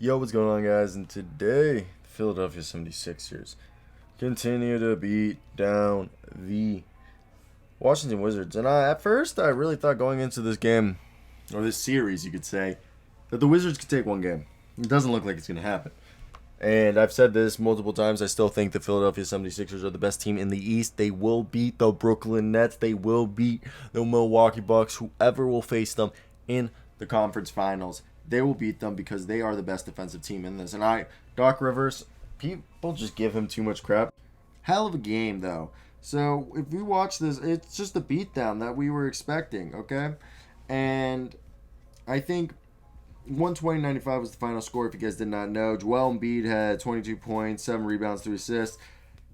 Yo, what's going on, guys? And today, the Philadelphia 76ers continue to beat down the Washington Wizards. And at first, I really thought going into this game, or this series, you could say, that the Wizards could take one game. It doesn't look like it's going to happen. And I've said this multiple times. I still think the Philadelphia 76ers are the best team in the East. They will beat the Brooklyn Nets. They will beat the Milwaukee Bucks. Whoever will face them in the conference finals, they will beat them because they are the best defensive team in this. And Doc Rivers, people just give him too much crap. Hell of a game, though. So if we watch this, it's just a beatdown that we were expecting, okay? And I think 120-95 was the final score, if you guys did not know. Joel Embiid had 22 points, 7 rebounds, 3 assists.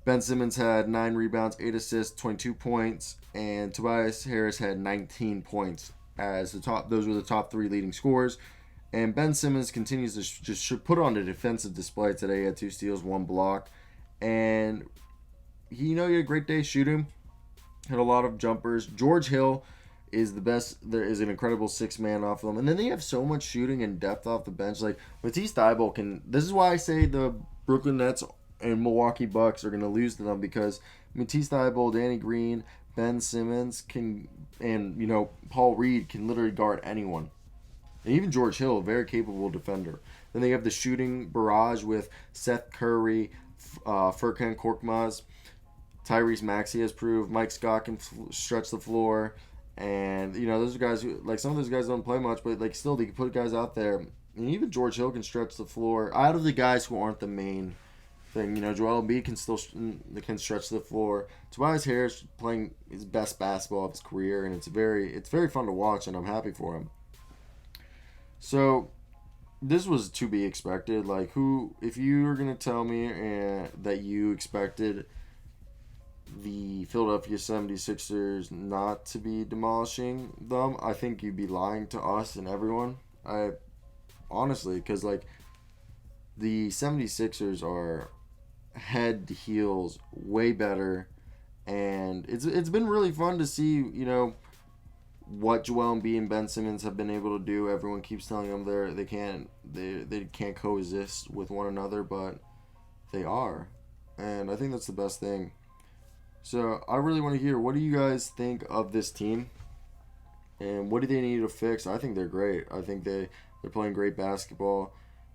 Ben Simmons had 9 rebounds, 8 assists, 22 points. And Tobias Harris had 19 points as the top. Those were the top 3 leading scorers. And Ben Simmons continues to just put on a defensive display today. He had 2 steals, 1 block. And he had a great day shooting. Had a lot of jumpers. George Hill is the best. There is an incredible 6-man off of them. And then they have so much shooting and depth off the bench. Like, Matisse Thybulle can... This is why I say the Brooklyn Nets and Milwaukee Bucks are going to lose to them, because Matisse Thybulle, Danny Green, Ben Simmons can... And, Paul Reed can literally guard anyone. And even George Hill, a very capable defender. Then they have the shooting barrage with Seth Curry, Furkan Korkmaz, Tyrese Maxey has proved. Mike Scott can stretch the floor. And, those are guys who, some of those guys don't play much, but, still, they can put guys out there. And even George Hill can stretch the floor. Out of the guys who aren't the main thing, Joel Embiid can stretch the floor. Tobias Harris playing his best basketball of his career, and it's very fun to watch, and I'm happy for him. So, this was to be expected. If you were going to tell me that you expected the Philadelphia 76ers not to be demolishing them, I think you'd be lying to us and everyone. Honestly, because, the 76ers are head to heels way better, and it's been really fun to see, what Joel Embiid and Ben Simmons have been able to do. Everyone keeps telling them they can't coexist with one another, but they are. And I think that's the best thing. So I really want to hear, what do you guys think of this team? And what do they need to fix? I think they're great. I think they're playing great basketball.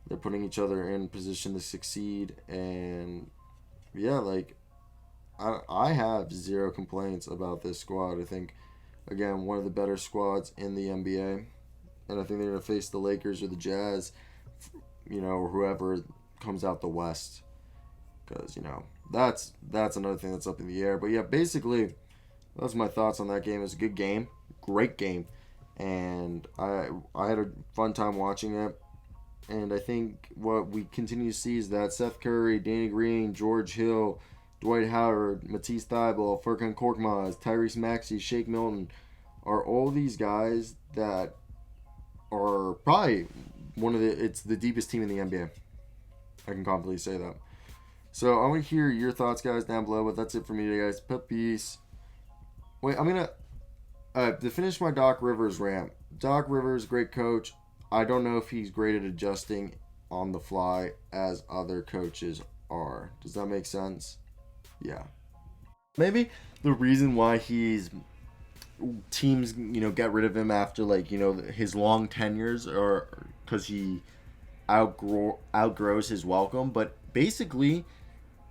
They're putting each other in position to succeed. And yeah, I have zero complaints about this squad. I think, again, one of the better squads in the NBA. And I think they're going to face the Lakers or the Jazz, or whoever comes out the West. Because, that's another thing that's up in the air. But yeah, basically, that's my thoughts on that game. It was a good game. Great game. And I had a fun time watching it. And I think what we continue to see is that Seth Curry, Danny Green, George Hill, Dwight Howard, Matisse Thybulle, Furkan Korkmaz, Tyrese Maxey, Shake Milton are all these guys that are probably it's the deepest team in the NBA. I can confidently say that. So I want to hear your thoughts, guys, down below. But that's it for me today, guys. Peace. Wait, I'm going to finish my Doc Rivers rant. Doc Rivers, great coach. I don't know if he's great at adjusting on the fly as other coaches are. Does that make sense? Yeah. Maybe the reason why teams, get rid of him after, his long tenures, or because he outgrows his welcome. But basically,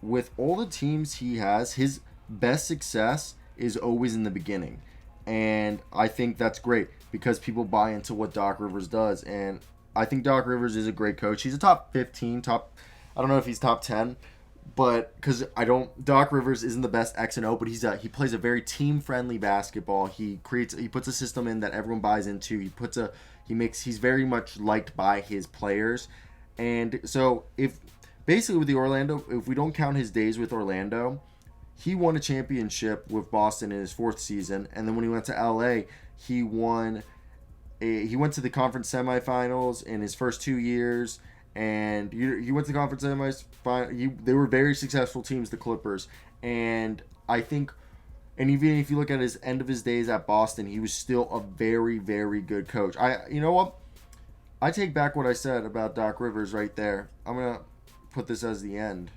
with all the teams he has, his best success is always in the beginning. And I think that's great because people buy into what Doc Rivers does. And I think Doc Rivers is a great coach. He's a top 15, I don't know if he's top 10, but because Doc Rivers isn't the best X and O, but he plays a very team-friendly basketball. He puts a system in that everyone buys into. He's very much liked by his players. And so basically with if we don't count his days with Orlando, he won a championship with Boston in his 4th season, and then when he went to LA, he went to the conference semifinals in his first 2 years, and he went to the conference semifinals. They were very successful teams, the Clippers, and I think, and even if you look at his end of his days at Boston, he was still a very, very good coach. You know what? I take back what I said about Doc Rivers right there. I'm going to put this as the end.